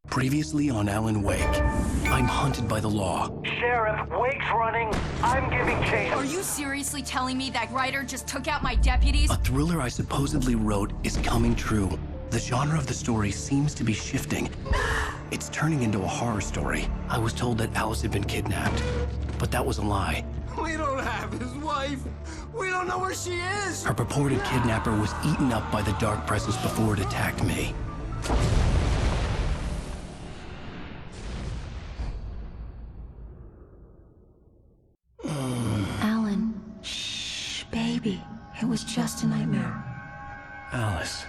Previously on Alan Wake, I'm hunted by the law. Sheriff, Wake's running. I'm giving chase. Are you seriously telling me that writer just took out my deputies? A thriller I supposedly wrote is coming true. The genre of the story seems to be shifting. It's turning into a horror story. I was told that Alice had been kidnapped, but that was a lie. We don't have his wife. We don't know where she is. Her purported kidnapper was eaten up by the dark presence before it attacked me. Alan, shh, baby. It was just a nightmare. Alice.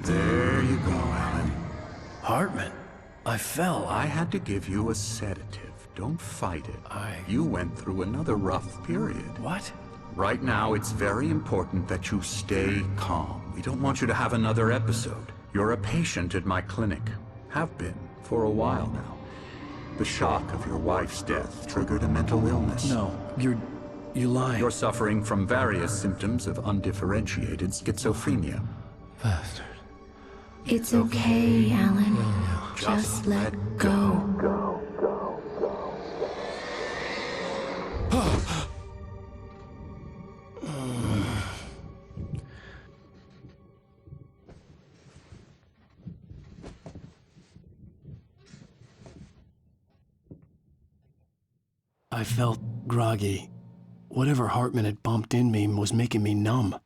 There you go, Alan. Hartman. I fell. I had to give you a sedative. Don't fight it. You went through another rough period. What? Right now, it's very important that you stay calm. We don't want you to have another episode. You're a patient at my clinic. Have been for a while now. The shock of your wife's death triggered a mental illness. No, you're lying. You're suffering from various symptoms of undifferentiated schizophrenia. Bastard. It's okay, Alan. Just let go. I felt groggy. Whatever Hartman had bumped in me was making me numb.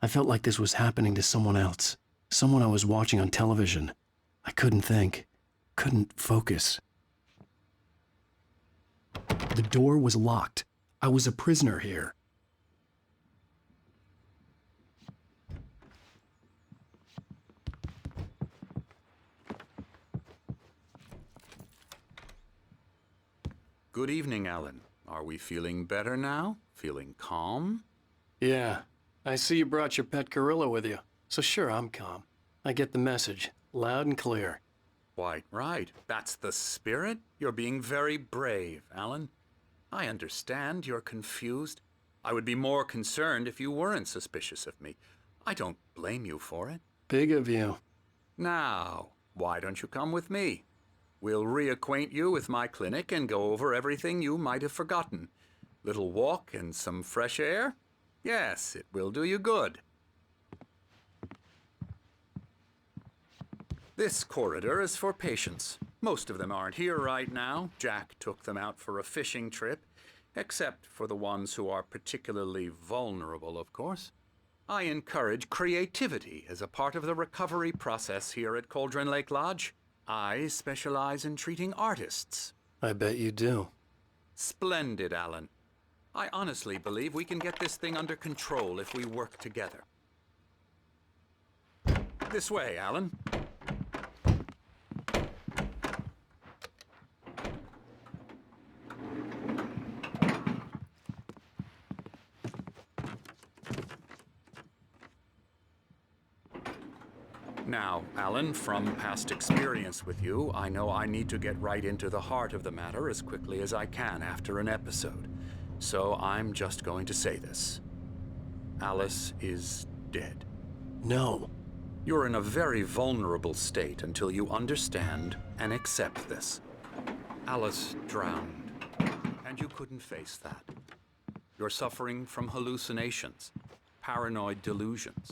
I felt like this was happening to someone else. Someone I was watching on television. I couldn't think. Couldn't focus. The door was locked. I was a prisoner here. Good evening, Alan. Are we feeling better now? Feeling calm? Yeah. I see you brought your pet gorilla with you. So sure, I'm calm. I get the message. Loud and clear. Quite right. That's the spirit. You're being very brave, Alan. I understand you're confused. I would be more concerned if you weren't suspicious of me. I don't blame you for it. Big of you. Now, why don't you come with me? We'll reacquaint you with my clinic and go over everything you might have forgotten. Little walk and some fresh air? Yes, it will do you good. This corridor is for patients. Most of them aren't here right now. Jack took them out for a fishing trip, except for the ones who are particularly vulnerable, of course. I encourage creativity as a part of the recovery process here at Cauldron Lake Lodge. I specialize in treating artists. I bet you do. Splendid, Alan. I honestly believe we can get this thing under control if we work together. This way, Alan. Now, Alan, from past experience with you, I know I need to get right into the heart of the matter as quickly as I can after an episode. So I'm just going to say this. Alice is dead. No. You're in a very vulnerable state until you understand and accept this. Alice drowned, and you couldn't face that. You're suffering from hallucinations, paranoid delusions,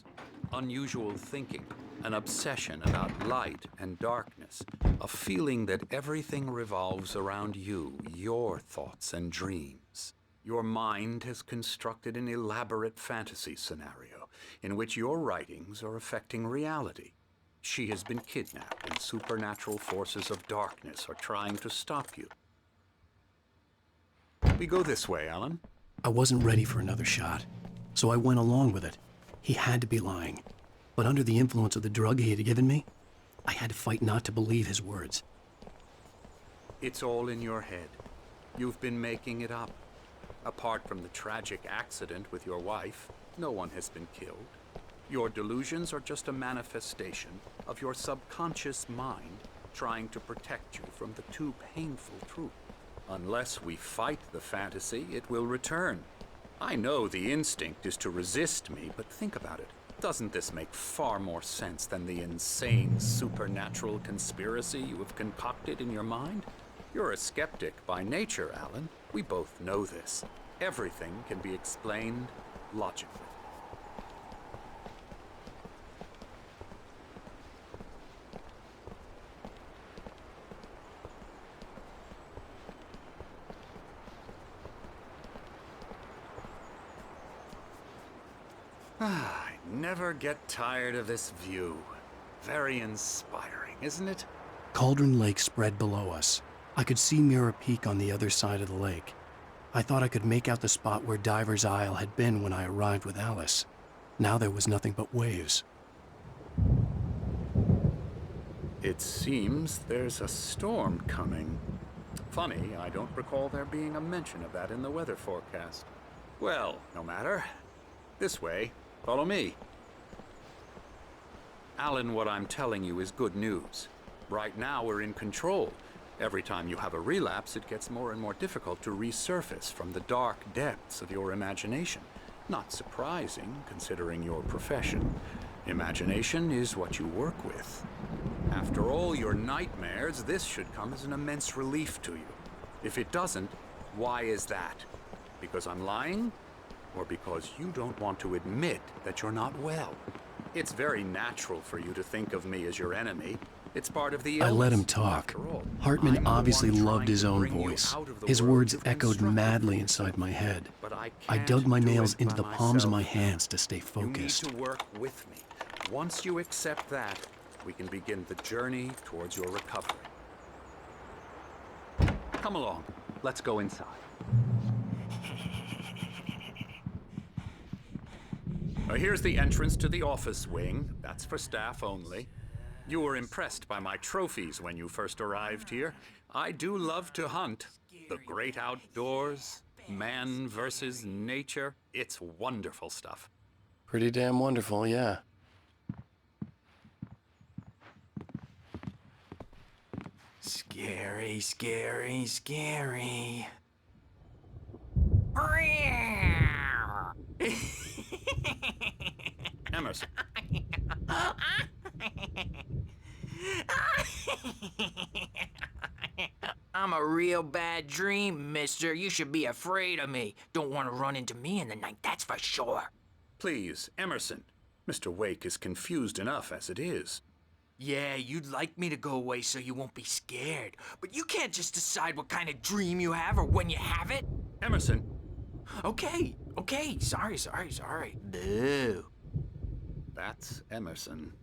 unusual thinking, an obsession about light and darkness, a feeling that everything revolves around you, your thoughts and dreams. Your mind has constructed an elaborate fantasy scenario in which your writings are affecting reality. She has been kidnapped and supernatural forces of darkness are trying to stop you. We go this way, Alan. I wasn't ready for another shot, so I went along with it. He had to be lying. But under the influence of the drug he had given me, I had to fight not to believe his words. It's all in your head. You've been making it up. Apart from the tragic accident with your wife, no one has been killed. Your delusions are just a manifestation of your subconscious mind trying to protect you from the too painful truth. Unless we fight the fantasy, it will return. I know the instinct is to resist me, but think about it. Doesn't this make far more sense than the insane supernatural conspiracy you have concocted in your mind? You're a skeptic by nature, Alan. We both know this. Everything can be explained logically. I never get tired of this view. Very inspiring, isn't it? Cauldron Lake spread below us. I could see Mirror Peak on the other side of the lake. I thought I could make out the spot where Diver's Isle had been when I arrived with Alice. Now there was nothing but waves. It seems there's a storm coming. Funny, I don't recall there being a mention of that in the weather forecast. Well, no matter. This way. Follow me. Alan, what I'm telling you is good news. Right now, we're in control. Every time you have a relapse, it gets more and more difficult to resurface from the dark depths of your imagination. Not surprising, considering your profession. Imagination is what you work with. After all your nightmares, this should come as an immense relief to you. If it doesn't, why is that? Because I'm lying? Or because you don't want to admit that you're not well? It's very natural for you to think of me as your enemy. It's part of the illness. I let him talk. Hartman obviously loved his own voice. His words echoed madly inside my head. I dug my nails into the palms of my hands to stay focused. You need to work with me. Once you accept that, we can begin the journey towards your recovery. Come along. Let's go inside. Here's the entrance to the office wing. That's for staff only. You were impressed by my trophies when you first arrived here. I do love to hunt. The great outdoors, man versus nature. It's wonderful stuff. Pretty damn wonderful, yeah. Scary, scary, scary. Emerson. I'm a real bad dream, mister. You should be afraid of me. Don't want to run into me in the night, that's for sure. Please, Emerson. Mr. Wake is confused enough as it is. Yeah, you'd like me to go away so you won't be scared. But you can't just decide what kind of dream you have or when you have it. Emerson. Okay. Sorry. Boo. That's Emerson.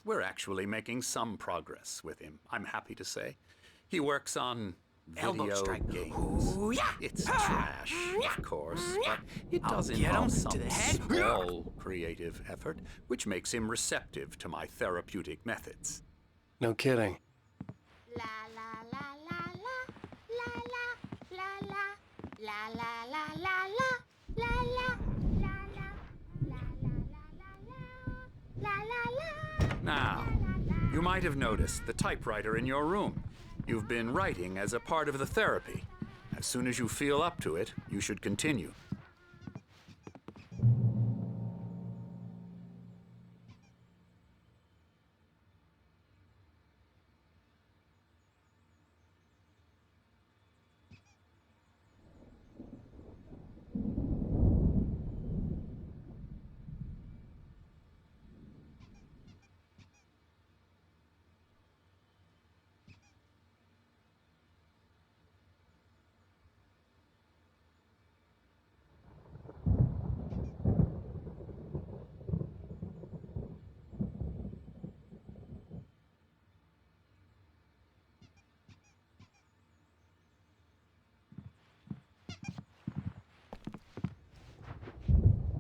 We're actually making some progress with him, I'm happy to say. He works on Elbow video strike. games. Ooh, yeah. It's trash, of course, but it does I'll get involve him some to the head. small creative effort, which makes him receptive to my therapeutic methods. No kidding. La la la la la la la la la la la la la la la Now, you might have noticed the typewriter in your room. You've been writing as a part of the therapy. As soon as you feel up to it, you should continue.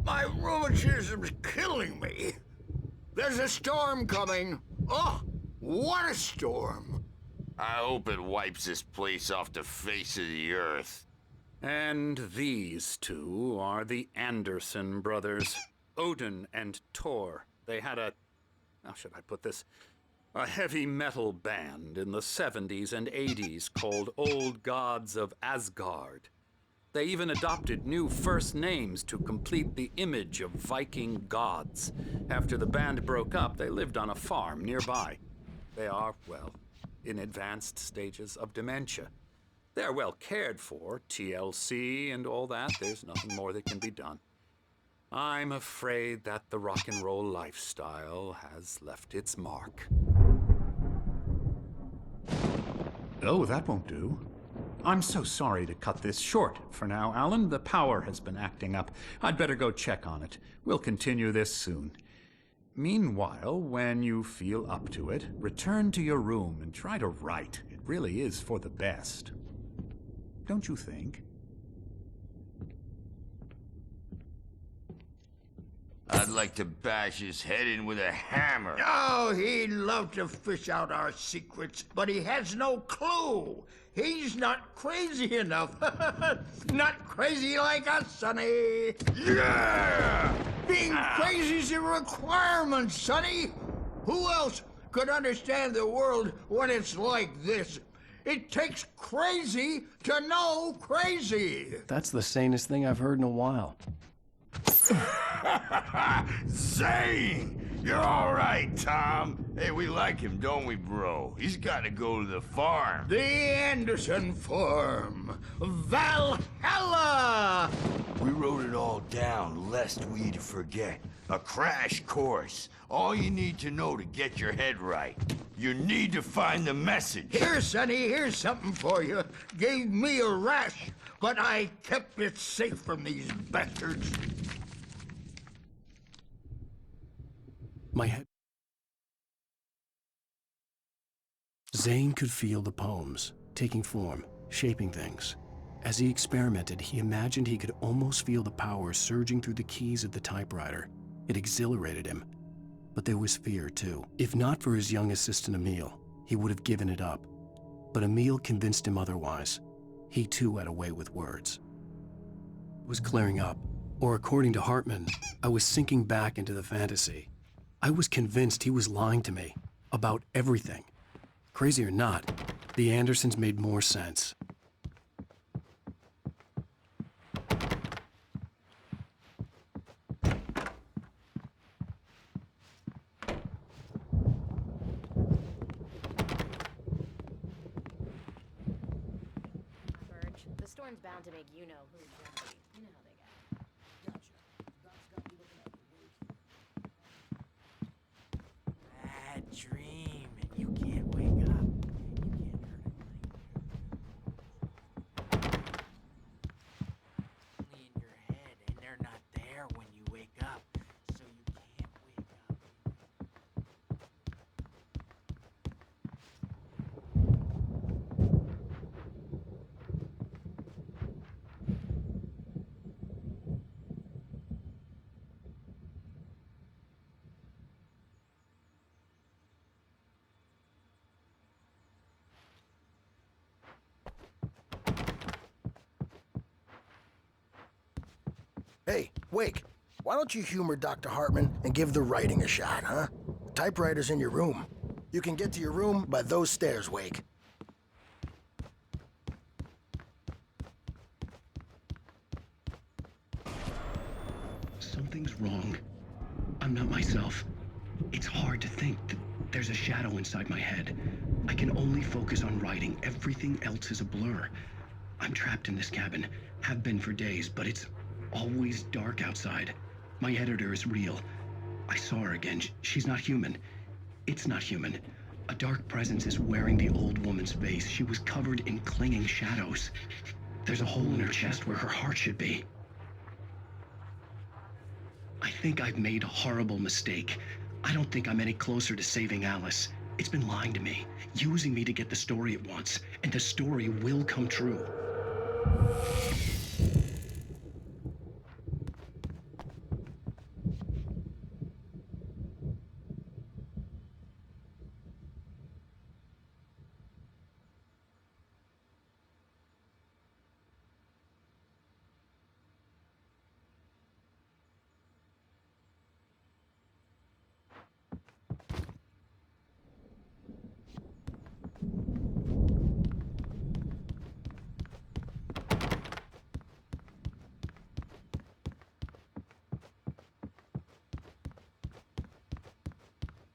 My rheumatism's killing me. There's a storm coming. Oh, what a storm. I hope it wipes this place off the face of the earth. And these two are the Anderson brothers, Odin and Tor. They had how should I put this? A heavy metal band in the 70s and 80s called Old Gods of Asgard. They even adopted new first names to complete the image of Viking gods. After the band broke up, they lived on a farm nearby. They are, well, in advanced stages of dementia. They're well cared for, TLC and all that. There's nothing more that can be done. I'm afraid that the rock and roll lifestyle has left its mark. Oh, that won't do. I'm so sorry to cut this short for now, Alan. The power has been acting up. I'd better go check on it. We'll continue this soon. Meanwhile, when you feel up to it, return to your room and try to write. It really is for the best. Don't you think? I'd like to bash his head in with a hammer. Oh, he'd love to fish out our secrets, but he has no clue. He's not crazy enough. Not crazy like us, Sonny. Yeah! Being crazy's a requirement, Sonny. Who else could understand the world when it's like this? It takes crazy to know crazy. That's the sanest thing I've heard in a while. Zane! You're all right, Tom. Hey, we like him, don't we, bro? He's got to go to the farm. The Anderson Farm. Valhalla! We wrote it all down, lest we'd forget. A crash course. All you need to know to get your head right. You need to find the message. Here, Sonny, here's something for you. Gave me a rash, but I kept it safe from these bastards. My head. Zane could feel the poems, taking form, shaping things. As he experimented, he imagined he could almost feel the power surging through the keys of the typewriter. It exhilarated him. But there was fear, too. If not for his young assistant, Emil, he would have given it up. But Emil convinced him otherwise. He, too, had a way with words. It was clearing up. Or according to Hartman, I was sinking back into the fantasy. I was convinced he was lying to me about everything. Crazy or not, the Andersons made more sense. The storm's bound to make you know who grumpy. You know how they get. Bad dream, and you can't wake up. You can't hurt only in your head, and they're not there when you wake up, so you can't wake up. Hey, Wake, why don't you humor Dr. Hartman and give the writing a shot, huh? The typewriter's in your room. You can get to your room by those stairs, Wake. Something's wrong. I'm not myself. It's hard to think that there's a shadow inside my head. I can only focus on writing. Everything else is a blur. I'm trapped in this cabin. Have been for days, but it's always dark outside. My editor is real. I saw her again. She's not human. It's not human. A dark presence is wearing the old woman's face. She was covered in clinging shadows. There's a hole in her chest where her heart should be. I think I've made a horrible mistake. I don't think I'm any closer to saving Alice. It's been lying to me, using me to get the story it wants, and the story will come true.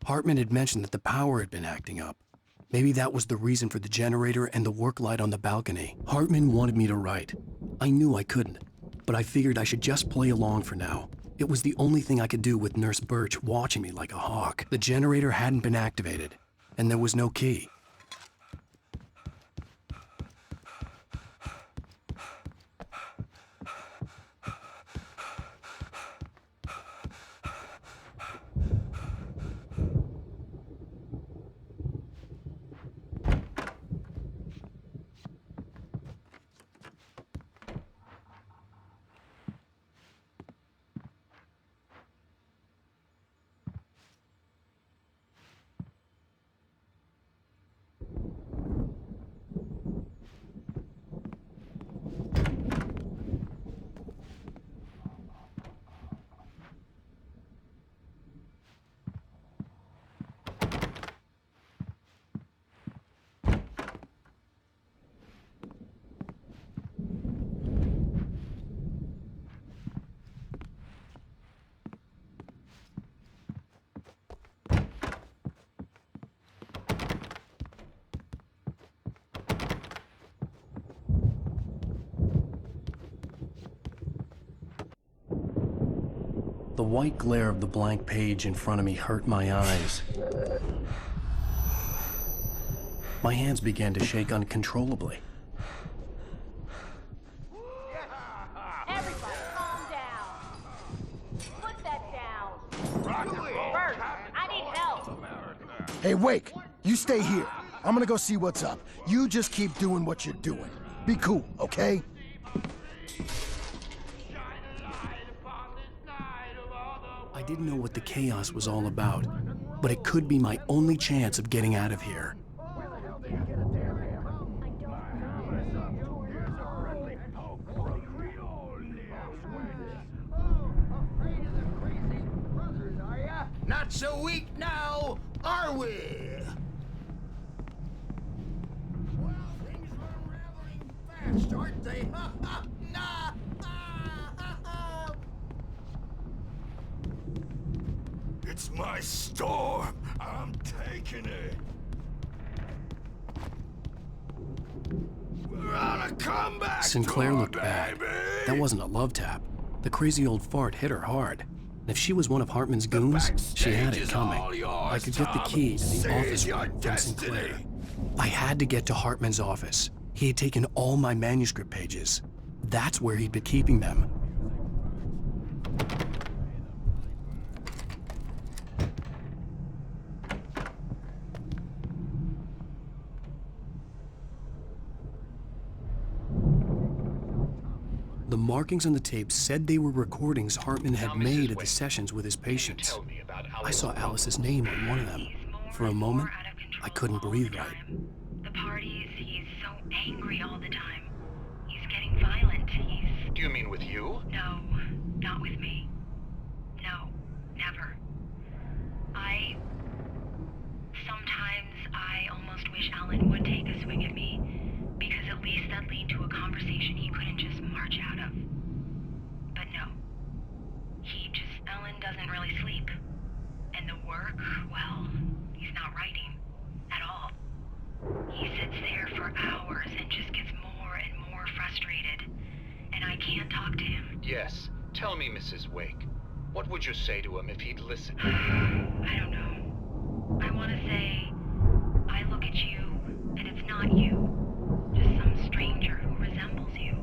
Hartman had mentioned that the power had been acting up. Maybe that was the reason for the generator and the work light on the balcony. Hartman wanted me to write. I knew I couldn't, but I figured I should just play along for now. It was the only thing I could do with Nurse Birch watching me like a hawk. The generator hadn't been activated, and there was no key. The white glare of the blank page in front of me hurt my eyes. My hands began to shake uncontrollably. Everybody, calm down. Put that down. Bert, I need help. Hey, Wake, you stay here. I'm gonna go see what's up. You just keep doing what you're doing. Be cool, okay? I didn't know what the chaos was all about, but it could be my only chance of getting out of here. Not so weak now, are we? Well, things are unraveling fast, aren't they? Nah. It's my storm. I'm taking it. We're on a comeback. Sinclair tour, looked bad. baby. That wasn't a love tap. The crazy old fart hit her hard. And if she was one of Hartman's goons, she had it coming. I could get the key to the office room from Sinclair. I had to get to Hartman's office. He had taken all my manuscript pages. That's where he'd been keeping them. The markings on the tape said they were recordings Hartman had made at the sessions with his patients. I saw Alice's name on one of them. For a moment, I couldn't breathe right. The parties, he's so angry all the time. He's getting violent. Do you mean with you? No, not with me. No, never. Sometimes I almost wish Alan would take a swing at me, because at least that lead to a conversation he couldn't just march out of. But no. Alan doesn't really sleep. And the work, well, he's not writing. At all. He sits there for hours and just gets more and more frustrated. And I can't talk to him. Yes. Tell me, Mrs. Wake. What would you say to him if he'd listen? I don't know. I want to say, I look at you, and it's not you. Just some stranger who resembles you.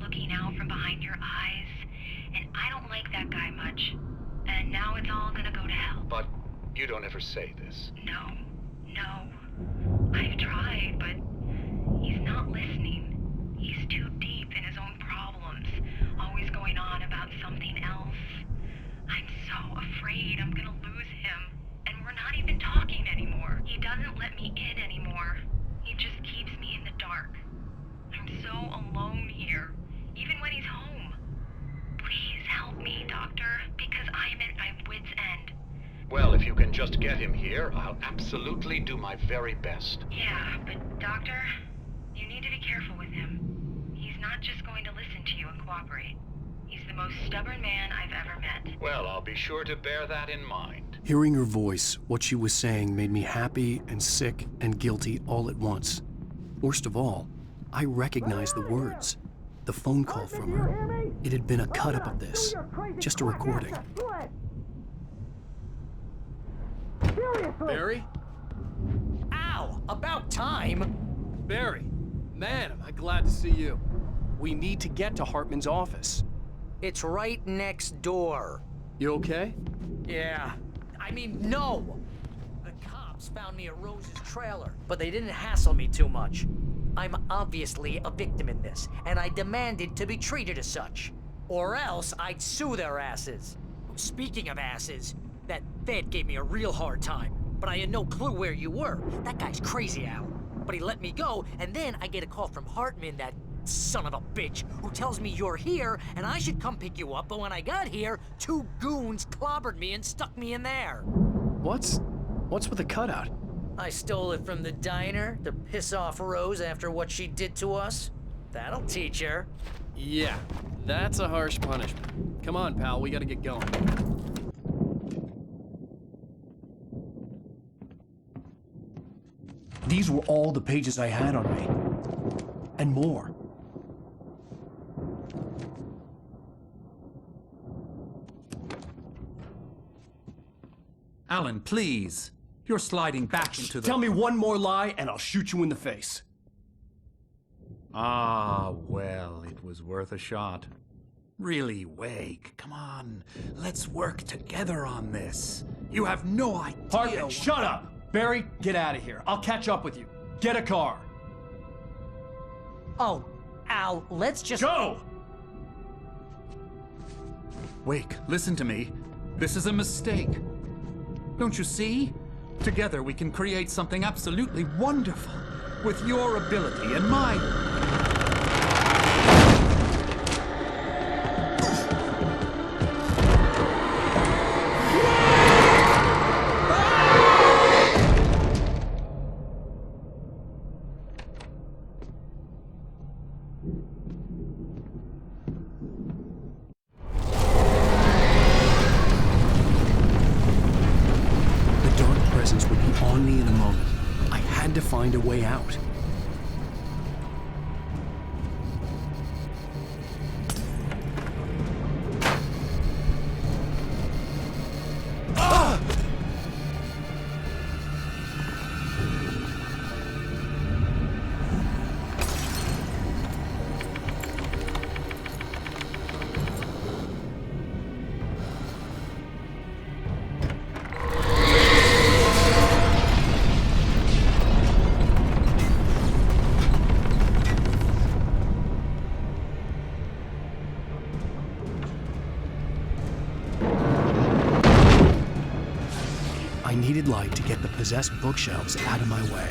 Looking out from behind your eyes, and I don't like that guy much. And now it's all gonna go to hell. But you don't ever say this. No. I've tried, but he's not listening. He's too deep in his own problems, always going on about something else. I'm so afraid I'm gonna lose him, and we're not even talking anymore. He doesn't let me in anymore. He just keeps me in the dark. I'm so alone here, even when he's home. Please help me, Doctor, because I'm at my wit's end. Well, if you can just get him here, I'll absolutely do my very best. Yeah, but Doctor, you need to be careful with him. He's not just going to listen to you and cooperate. He's the most stubborn man I've ever met. Well, I'll be sure to bear that in mind. Hearing her voice, what she was saying made me happy and sick and guilty all at once. Worst of all, I recognized the words. The phone call from her. It had been a cut-up of this. Just a recording. Barry? Ow! About time! Barry, man, am I glad to see you. We need to get to Hartman's office. It's right next door. You okay? Yeah. I mean, no! The cops found me at Rose's trailer, but they didn't hassle me too much. I'm obviously a victim in this, and I demanded to be treated as such. Or else I'd sue their asses. Speaking of asses, that Fed gave me a real hard time, but I had no clue where you were. That guy's crazy, Al. But he let me go, and then I get a call from Hartman, that son of a bitch, who tells me you're here, and I should come pick you up, but when I got here, 2 goons clobbered me and stuck me in there. What's with the cutout? I stole it from the diner to piss off Rose after what she did to us. That'll teach her. Yeah, that's a harsh punishment. Come on, pal, we gotta get going. These were all the pages I had on me. And more. Alan, please. You're sliding back into the... Tell me one more lie and I'll shoot you in the face. Ah, well, it was worth a shot. Really, Wake, come on. Let's work together on this. You have no idea... Hartman, shut up! Barry, get out of here. I'll catch up with you. Get a car. Oh, Al, let's just... Go! Wake, listen to me. This is a mistake. Don't you see? Together we can create something absolutely wonderful. With your ability and mine. Would be on me in a moment. I had to find a way out. I needed light to get the possessed bookshelves out of my way.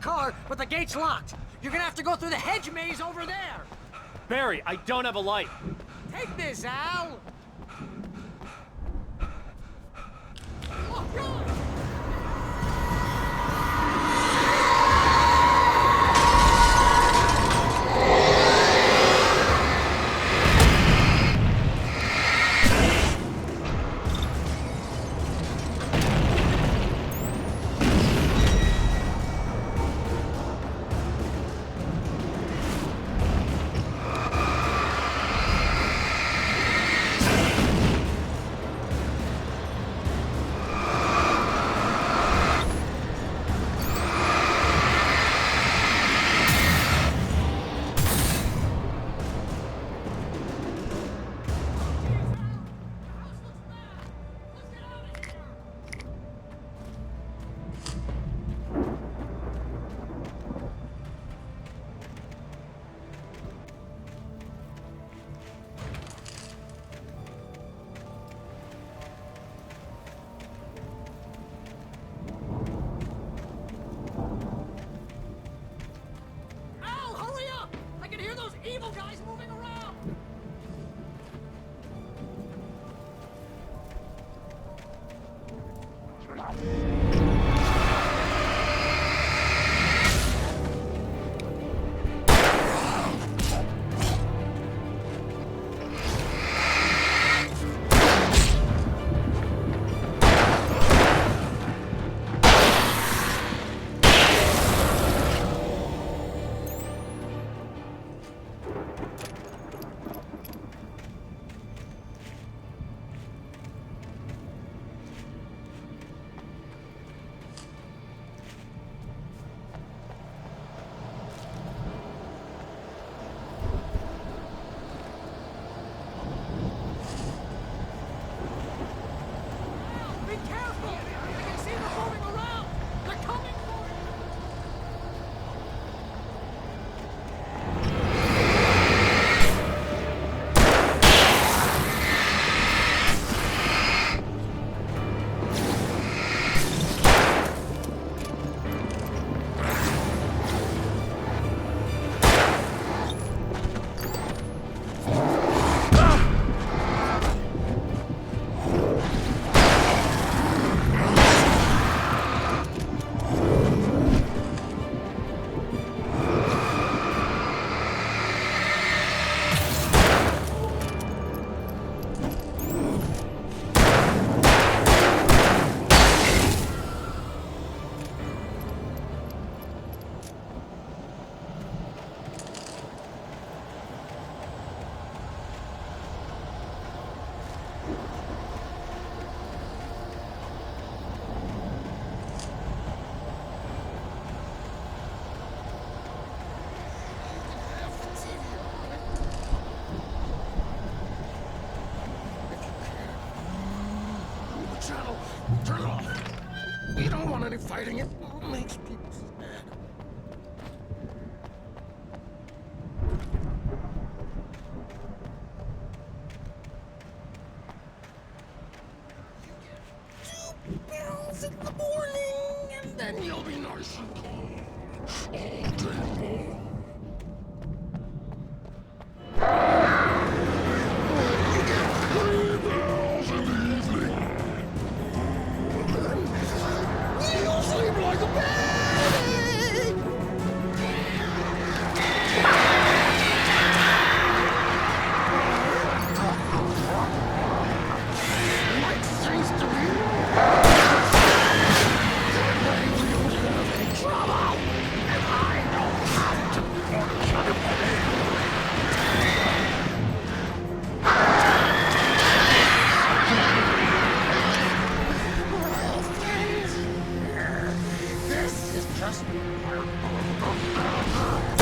car, but the gate's locked. You're gonna have to go through the hedge maze over there. Barry, I don't have a light. Take this, Al. Oh, God. Evil guys moving around! channel. Turn it off. We don't want any fighting. It makes people sad. You get 2 pills in the morning, and then you'll be nice and calm all day long. This is just part of the